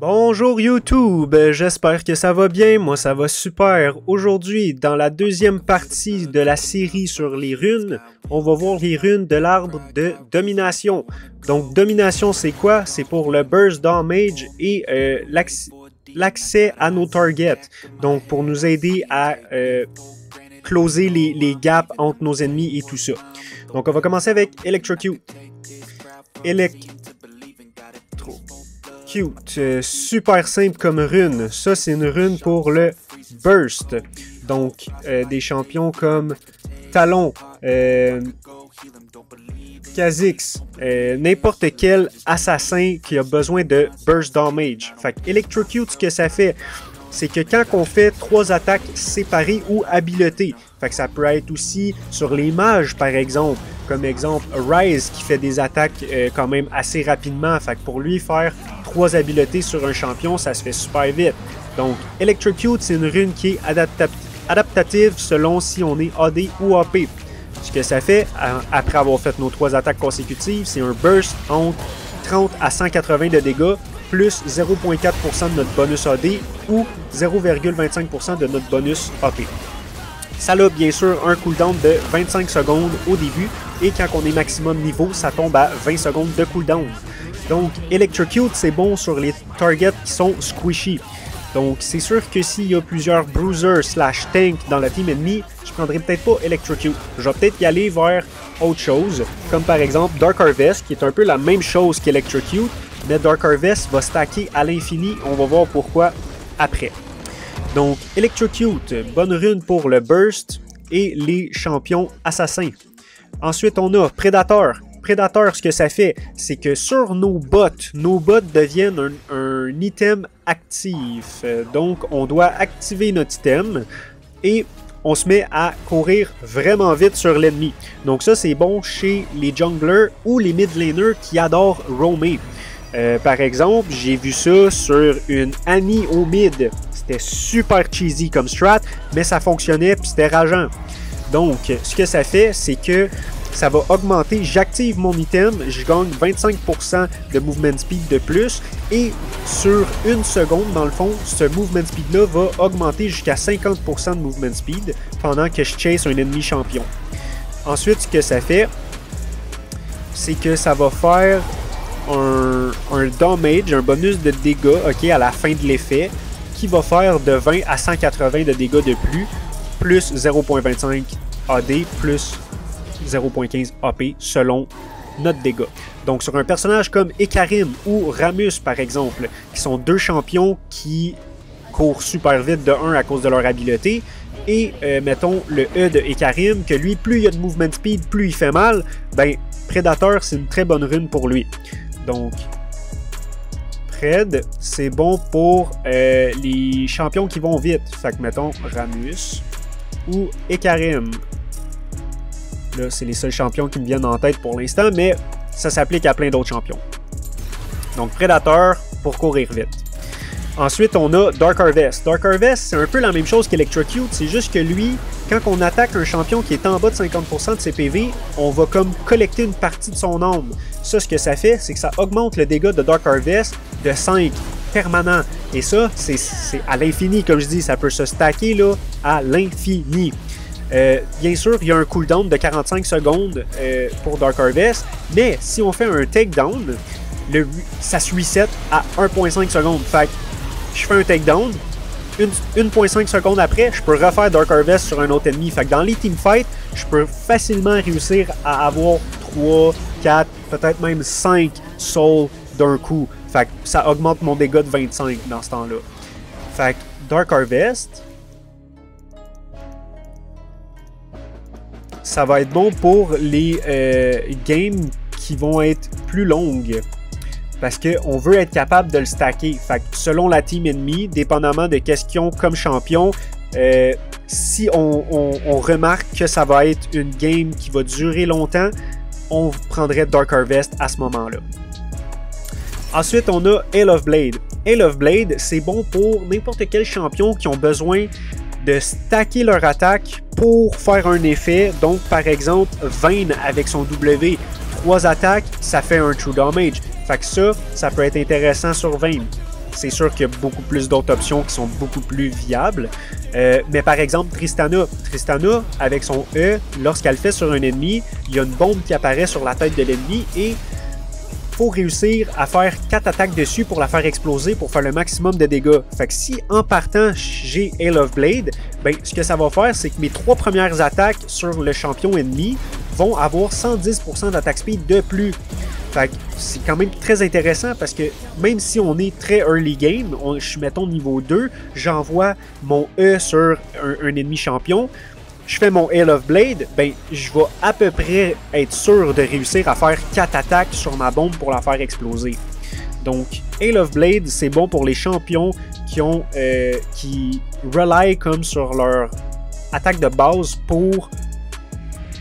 Bonjour YouTube, j'espère que ça va bien, moi ça va super. Aujourd'hui, dans la deuxième partie de la série sur les runes, on va voir les runes de l'arbre de domination. Donc domination c'est quoi? C'est pour le burst damage et l'accès à nos targets. Donc pour nous aider à closer les gaps entre nos ennemis et tout ça. Donc on va commencer avec Electrocute. Cute, super simple comme rune. Ça, c'est une rune pour le burst. Donc, des champions comme Talon, Kha'Zix, n'importe quel assassin qui a besoin de burst damage. Fait que Electrocute, ce que ça fait, c'est que quand on fait 3 attaques séparées ou habiletées, fait que ça peut être aussi sur les mages par exemple, comme exemple Rise qui fait des attaques quand même assez rapidement, fait que pour lui faire 3 habiletés sur un champion, ça se fait super vite. Donc Electrocute, c'est une rune qui est adaptative selon si on est AD ou AP. Ce que ça fait, après avoir fait nos 3 attaques consécutives, c'est un burst entre 30 à 180 de dégâts, plus 0.4% de notre bonus AD ou 0.25% de notre bonus AP. Ça a bien sûr un cooldown de 25 secondes au début et quand on est maximum niveau, ça tombe à 20 secondes de cooldown. Donc Electrocute, c'est bon sur les targets qui sont squishy. Donc c'est sûr que s'il y a plusieurs bruisers / tank dans la team ennemie, je prendrai peut-être pas Electrocute. Je vais peut-être y aller vers autre chose, comme par exemple Dark Harvest, qui est un peu la même chose qu'Electrocute, mais Dark Harvest va stacker à l'infini, on va voir pourquoi après. Donc Electrocute, bonne rune pour le burst et les champions assassins. Ensuite on a Predator. Predator, ce que ça fait, c'est que sur nos bots deviennent un item actif. Donc on doit activer notre item et on se met à courir vraiment vite sur l'ennemi. Donc ça c'est bon chez les junglers ou les mid laners qui adorent roamer. Par exemple, j'ai vu ça sur une Annie au mid. C'était super cheesy comme strat, mais ça fonctionnait puis c'était rageant. Donc, ce que ça fait, c'est que ça va augmenter, j'active mon item, je gagne 25% de movement speed de plus et sur une seconde, dans le fond, ce movement speed-là va augmenter jusqu'à 50% de movement speed pendant que je chase un ennemi champion. Ensuite, ce que ça fait, c'est que ça va faire un damage, un bonus de dégâts à la fin de l'effet qui va faire de 20 à 180 de dégâts de plus 0.25 AD, plus 0.15 AP selon notre dégât. Donc sur un personnage comme Ekarim ou Rammus par exemple, qui sont deux champions qui courent super vite de 1 à cause de leur habileté, et mettons le E de Ekarim, que lui, plus il y a de movement speed, plus il fait mal, ben Predator c'est une très bonne rune pour lui. Donc Pred, c'est bon pour les champions qui vont vite. Fait que mettons Rammus ou Ekarim. Là, c'est les seuls champions qui me viennent en tête pour l'instant, mais ça s'applique à plein d'autres champions. Donc Predator pour courir vite. Ensuite, on a Dark Harvest. Dark Harvest, c'est un peu la même chose qu'Electrocute, c'est juste que lui, quand on attaque un champion qui est en bas de 50% de ses PV, on va comme collecter une partie de son âme. Ça, ce que ça fait, c'est que ça augmente le dégât de Dark Harvest de 5 permanent. Et ça, c'est à l'infini, comme je dis, ça peut se stacker là, à l'infini. Bien sûr, il y a un cooldown de 45 secondes pour Dark Harvest, mais si on fait un takedown, ça se reset à 1.5 secondes. Fait que je fais un takedown, 1.5 secondes après, je peux refaire Dark Harvest sur un autre ennemi. Fait que dans les teamfights, je peux facilement réussir à avoir 3, 4, peut-être même 5 souls d'un coup. Fait que ça augmente mon dégât de 25 dans ce temps-là. Fait que Dark Harvest, ça va être bon pour les games qui vont être plus longues. Parce qu'on veut être capable de le stacker. Fait que selon la team ennemie, dépendamment de qu'est-ce qu'ils ont comme champion, si on remarque que ça va être une game qui va durer longtemps, on prendrait Dark Harvest à ce moment-là. Ensuite, on a Hail of Blade. Hail of Blade, c'est bon pour n'importe quel champion qui ont besoin de stacker leur attaque pour faire un effet. Donc, par exemple, Vayne avec son W, 3 attaques, ça fait un true damage. Fait que ça peut être intéressant sur Vayne. C'est sûr qu'il y a beaucoup plus d'autres options qui sont beaucoup plus viables. Mais par exemple, Tristana, avec son E, lorsqu'elle fait sur un ennemi, il y a une bombe qui apparaît sur la tête de l'ennemi et faut réussir à faire 4 attaques dessus pour la faire exploser pour faire le maximum de dégâts. Fait que si en partant j'ai Hail of Blade, ben, ce que ça va faire, c'est que mes 3 premières attaques sur le champion ennemi vont avoir 110% d'attaque speed de plus. Fait que c'est quand même très intéressant parce que même si on est très early game, je suis mettons niveau 2, j'envoie mon E sur un ennemi champion, je fais mon Hail of Blade, ben je vais à peu près être sûr de réussir à faire 4 attaques sur ma bombe pour la faire exploser. Donc Hail of Blade, c'est bon pour les champions qui rely comme sur leur attaque de base pour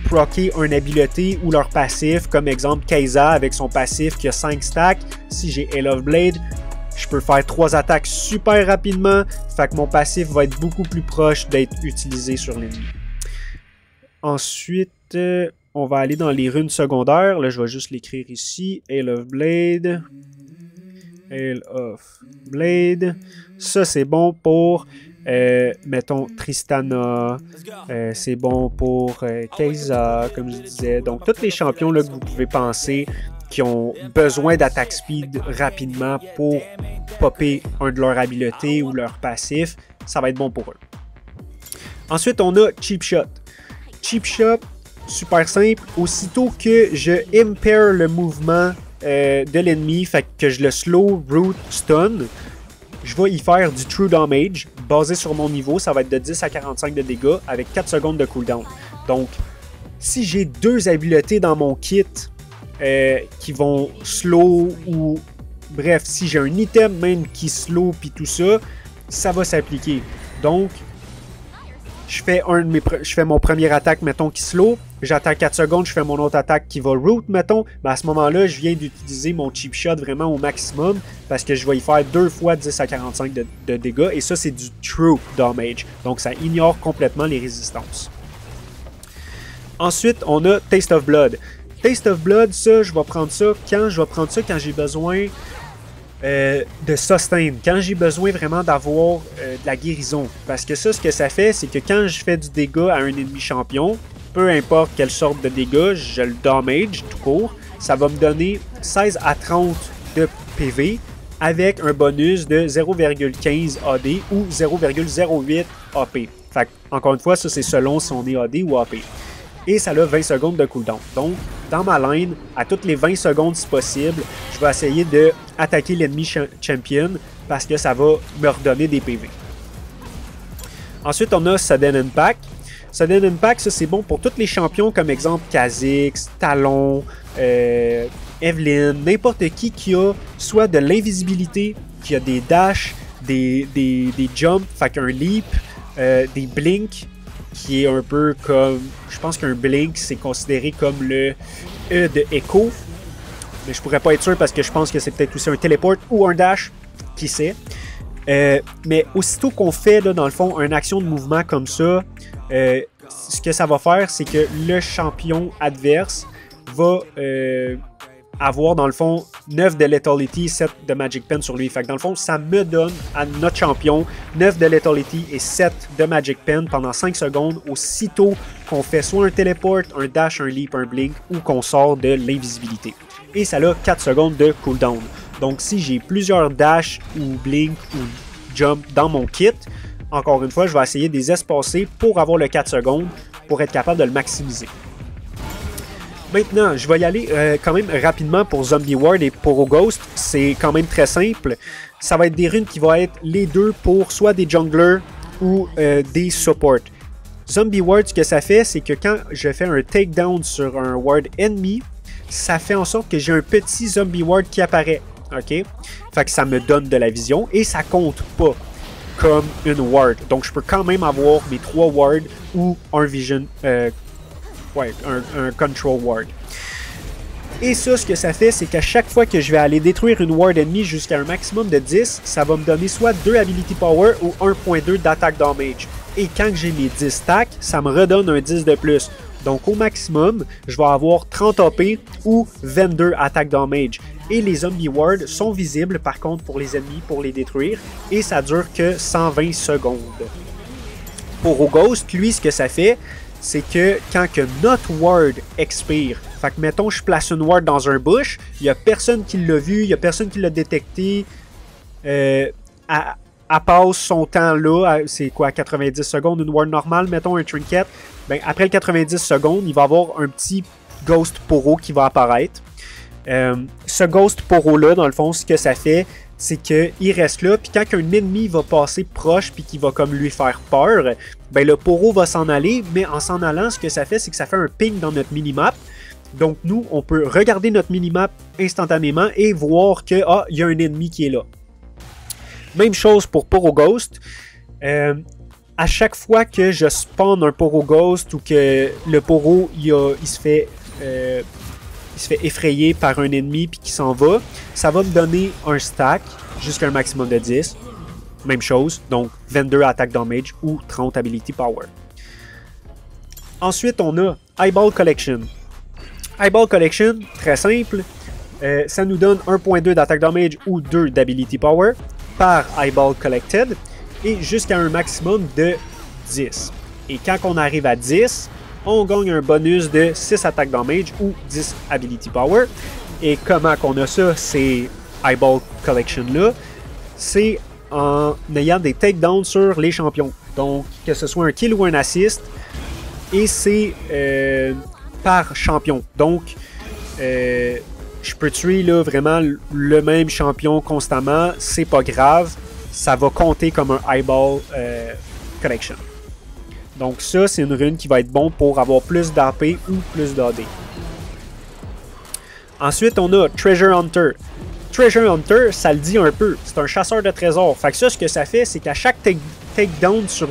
procer une habileté ou leur passif, comme exemple Kai'Sa avec son passif qui a 5 stacks. Si j'ai Hail of Blade, je peux faire 3 attaques super rapidement, fait que mon passif va être beaucoup plus proche d'être utilisé sur l'ennemi. Ensuite, on va aller dans les runes secondaires. Là, je vais juste l'écrire ici. Hail of Blade. Hail of Blade. Ça, c'est bon pour, mettons, Tristana. C'est bon pour Kai'Sa, comme je disais. Donc, tous les champions là, que vous pouvez penser qui ont besoin d'attaque speed rapidement pour popper un de leurs habiletés ou leur passif, ça va être bon pour eux. Ensuite, on a Cheap Shot. Cheap Shot, super simple. Aussitôt que je impair le mouvement de l'ennemi, fait que je le slow, root, stun, je vais y faire du true damage. Basé sur mon niveau, ça va être de 10 à 45 de dégâts avec 4 secondes de cooldown. Donc, si j'ai 2 habiletés dans mon kit qui vont slow ou... Bref, si j'ai un item même qui slow puis tout ça, ça va s'appliquer. Donc, je fais mon première attaque, mettons, qui slow. J'attends 4 secondes, je fais mon autre attaque qui va root, mettons. Mais à ce moment-là, je viens d'utiliser mon cheap shot vraiment au maximum parce que je vais y faire 2 fois 10 à 45 de dégâts. Et ça, c'est du true damage. Donc, ça ignore complètement les résistances. Ensuite, on a Taste of Blood. Taste of Blood, ça, je vais prendre ça quand j'ai besoin de sustain, quand j'ai besoin vraiment d'avoir de la guérison. Parce que ça, ce que ça fait, c'est que quand je fais du dégât à un ennemi champion, peu importe quelle sorte de dégâts, je le damage tout court, ça va me donner 16 à 30 de PV avec un bonus de 0,15 AD ou 0,08 AP. Fait encore une fois, ça c'est selon si on est AD ou AP. Et ça a 20 secondes de cooldown. Donc, dans ma line, à toutes les 20 secondes si possible, je vais essayer d'attaquer l'ennemi champion parce que ça va me redonner des PV. Ensuite, on a Sudden Impact. Sudden Impact, ça c'est bon pour tous les champions comme exemple Kha'Zix, Talon, Evelyn, n'importe qui a soit de l'invisibilité, qui a des dash, des jumps, fait qu'un leap, des blinks, qui est un peu comme... Je pense qu'un blink, c'est considéré comme le E de Echo. Mais je pourrais pas être sûr parce que je pense que c'est peut-être aussi un téléport ou un dash. Qui sait. Mais aussitôt qu'on fait, là, dans le fond, une action de mouvement comme ça, ce que ça va faire, c'est que le champion adverse va avoir, dans le fond, 9 de Lethality, 7 de Magic Pen sur lui. Fait que dans le fond, ça me donne à notre champion 9 de Lethality et 7 de Magic Pen pendant 5 secondes, aussitôt qu'on fait soit un téléport, un dash, un leap, un blink, ou qu'on sort de l'invisibilité. Et ça a 4 secondes de cooldown. Donc si j'ai plusieurs dash ou blink ou jump dans mon kit, encore une fois, je vais essayer de les espacer pour avoir le 4 secondes pour être capable de le maximiser. Maintenant, je vais y aller quand même rapidement pour Zombie Ward et pour Ghost. C'est quand même très simple. Ça va être des runes qui vont être les deux pour soit des junglers ou des supports. Zombie Ward, ce que ça fait, c'est que quand je fais un takedown sur un ward ennemi, ça fait en sorte que j'ai un petit Zombie Ward qui apparaît. Ok? Fait que ça me donne de la vision et ça compte pas comme une ward. Donc je peux quand même avoir mes 3 wards ou un vision... un control ward. Et ça, ce que ça fait, c'est qu'à chaque fois que je vais aller détruire une ward ennemie jusqu'à un maximum de 10, ça va me donner soit 2 ability power ou 1.2 d'attaque damage. Et quand j'ai mes 10 stacks, ça me redonne un 10 de plus. Donc au maximum, je vais avoir 30 AP ou 22 attack damage. Et les zombie wards sont visibles par contre pour les ennemis pour les détruire. Et ça dure que 120 secondes. Pour Ghost, lui, ce que ça fait, c'est que quand que notre ward expire, fait que mettons je place une ward dans un bush, il n'y a personne qui l'a vu, il n'y a personne qui l'a détecté, elle passe son temps là, c'est quoi, 90 secondes, une ward normale, mettons un trinket, ben, après le 90 secondes, il va y avoir un petit Ghost Poro qui va apparaître. Ce Ghost Poro là, dans le fond, ce que ça fait, c'est qu'il reste là, puis quand un ennemi va passer proche, puis qu'il va comme lui faire peur, ben le Poro va s'en aller, mais en s'en allant, ce que ça fait, c'est que ça fait un ping dans notre minimap. Donc nous, on peut regarder notre minimap instantanément et voir que, ah, il y a un ennemi qui est là. Même chose pour Poro Ghost. À chaque fois que je spawn un Poro Ghost ou que le Poro, il se fait effrayer par un ennemi puis qu'il s'en va, ça va me donner un stack jusqu'à un maximum de 10. Même chose, donc 22 attack damage ou 30 ability power. Ensuite, on a Eyeball Collection. Eyeball Collection, très simple, ça nous donne 1.2 d'attack damage ou 2 d'ability power par Eyeball Collected et jusqu'à un maximum de 10. Et quand on arrive à 10, on gagne un bonus de 6 attack damage ou 10 ability power. Et comment qu'on a ça, ces Eyeball Collection là, c'est en ayant des takedowns sur les champions. Donc, que ce soit un kill ou un assist, et c'est par champion. Donc, je peux tuer là, vraiment le même champion constamment, c'est pas grave, ça va compter comme un Eyeball Collection. Donc ça, c'est une rune qui va être bon pour avoir plus d'AP ou plus d'AD. Ensuite, on a Treasure Hunter. Treasure Hunter, ça le dit un peu, c'est un chasseur de trésors. Fait que ça, ce que ça fait, c'est qu'à chaque takedown sur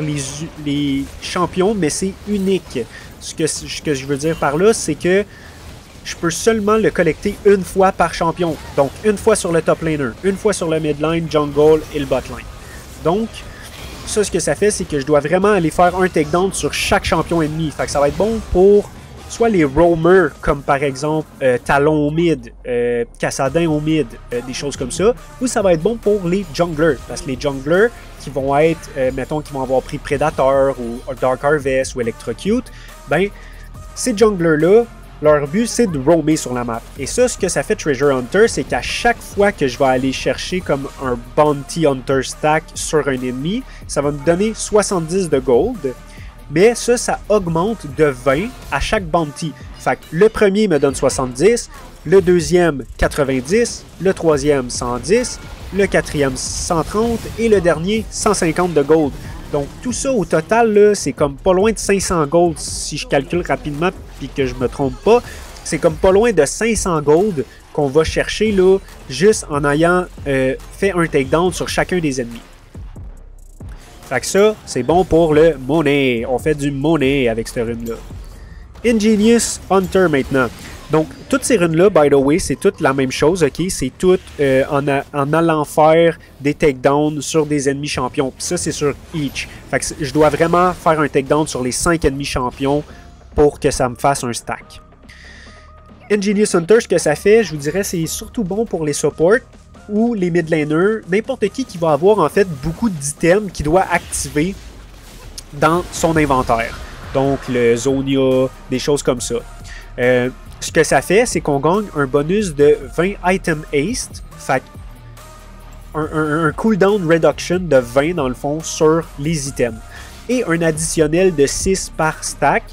les champions, mais c'est unique. Ce que je veux dire par là, c'est que je peux seulement le collecter une fois par champion. Donc, une fois sur le top laner, une fois sur le mid line, jungle et le bot line. Donc, ça, ce que ça fait, c'est que je dois vraiment aller faire un takedown sur chaque champion ennemi. Fait que ça va être bon pour soit les roamers, comme par exemple Talon au mid, Cassadin au mid, des choses comme ça, ou ça va être bon pour les junglers. Parce que les junglers qui vont être, mettons, qui vont avoir pris Predator ou Dark Harvest ou Electrocute, ben, ces junglers-là, leur but, c'est de roamer sur la map. Et ça, ce que ça fait Treasure Hunter, c'est qu'à chaque fois que je vais aller chercher comme un Bounty Hunter stack sur un ennemi, ça va me donner 70 de gold. Mais ça augmente de 20 à chaque bounty. Fait que le premier me donne 70, le deuxième 90, le troisième 110, le quatrième 130 et le dernier 150 de gold. Donc tout ça au total, c'est comme pas loin de 500 gold si je calcule rapidement puis que je me trompe pas. C'est comme pas loin de 500 gold qu'on va chercher là, juste en ayant fait un takedown sur chacun des ennemis. Fait que ça, c'est bon pour le money. On fait du money avec cette rune-là. Ingenious Hunter maintenant. Donc, toutes ces runes-là, by the way, c'est toutes la même chose, ok? C'est toutes en allant faire des takedowns sur des ennemis champions. Puis ça, c'est sur each. Fait que je dois vraiment faire un takedown sur les 5 ennemis champions pour que ça me fasse un stack. Ingenious Hunter, ce que ça fait, je vous dirais, c'est surtout bon pour les supports ou les mid laners, n'importe qui va avoir en fait beaucoup d'items qu'il doit activer dans son inventaire. Donc le Zonia, des choses comme ça. Ce que ça fait, c'est qu'on gagne un bonus de 20 item haste, fait un cooldown reduction de 20 dans le fond sur les items. Et un additionnel de 6 par stack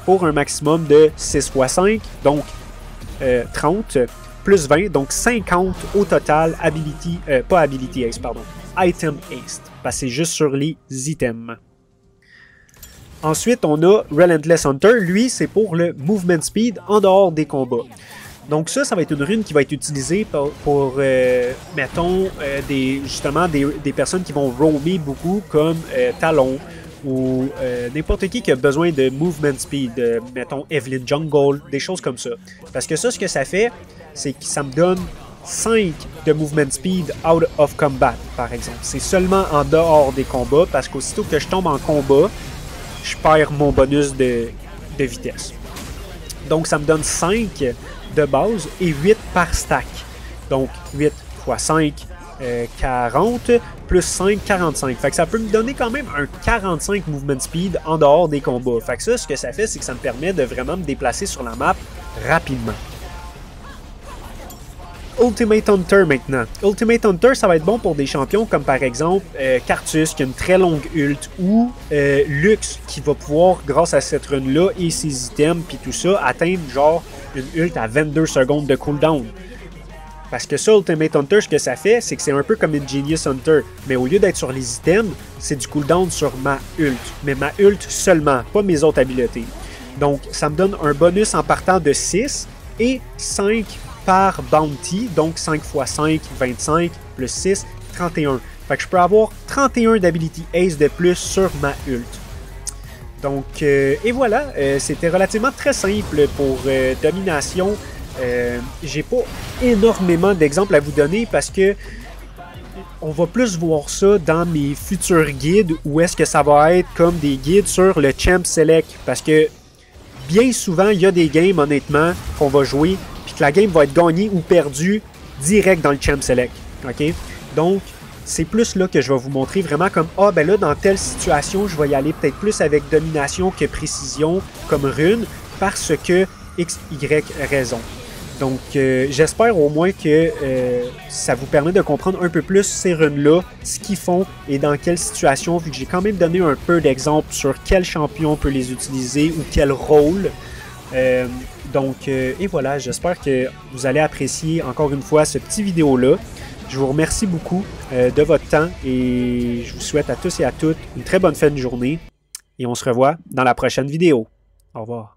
pour un maximum de 6 x 5, donc 30. Plus 20, donc 50 au total, pas Ability Haste, pardon, Item Haste, parce que c'est juste sur les items. Ensuite, on a Relentless Hunter, lui, c'est pour le Movement Speed en dehors des combats. Donc ça va être une rune qui va être utilisée pour mettons, justement des personnes qui vont roamer beaucoup, comme Talon, ou n'importe qui a besoin de Movement Speed, mettons Evelyn Jungle, des choses comme ça. Parce que ça, ce que ça fait, c'est que ça me donne 5 de movement speed out of combat, par exemple. C'est seulement en dehors des combats, parce qu'aussitôt que je tombe en combat, je perds mon bonus de vitesse. Donc, ça me donne 5 de base et 8 par stack. Donc, 8 x 5, 40, plus 5, 45. Fait que ça peut me donner quand même un 45 movement speed en dehors des combats. Fait que ça, ce que ça fait, c'est que ça me permet de vraiment me déplacer sur la map rapidement. Ultimate Hunter maintenant. Ultimate Hunter, ça va être bon pour des champions comme par exemple Cartus qui a une très longue ult ou Lux qui va pouvoir, grâce à cette run-là et ses items puis tout ça, atteindre genre une ult à 22 secondes de cooldown. Parce que ça, Ultimate Hunter, ce que ça fait, c'est que c'est un peu comme Ingenious Hunter. Mais au lieu d'être sur les items, c'est du cooldown sur ma ult. Mais ma ult seulement, pas mes autres habiletés. Donc, ça me donne un bonus en partant de 6 et 5 par bounty. Donc, 5 x 5, 25, plus 6, 31. Fait que je peux avoir 31 d'ability ace de plus sur ma ult. Donc, et voilà, c'était relativement très simple pour domination. J'ai pas énormément d'exemples à vous donner parce que on va plus voir ça dans mes futurs guides où est-ce que ça va être comme des guides sur le Champ Select parce que bien souvent il y a des games honnêtement qu'on va jouer puis que la game va être gagnée ou perdue direct dans le Champ Select. Ok, donc c'est plus là que je vais vous montrer vraiment comme ah ben là dans telle situation je vais y aller peut-être plus avec domination que précision comme rune parce que X, Y raison. Donc, j'espère au moins que ça vous permet de comprendre un peu plus ces runes-là, ce qu'ils font et dans quelle situation, vu que j'ai quand même donné un peu d'exemples sur quel champion peut les utiliser ou quel rôle. Donc, et voilà, j'espère que vous allez apprécier encore une fois ce petit vidéo-là. Je vous remercie beaucoup de votre temps et je vous souhaite à tous et à toutes une très bonne fin de journée. Et on se revoit dans la prochaine vidéo. Au revoir.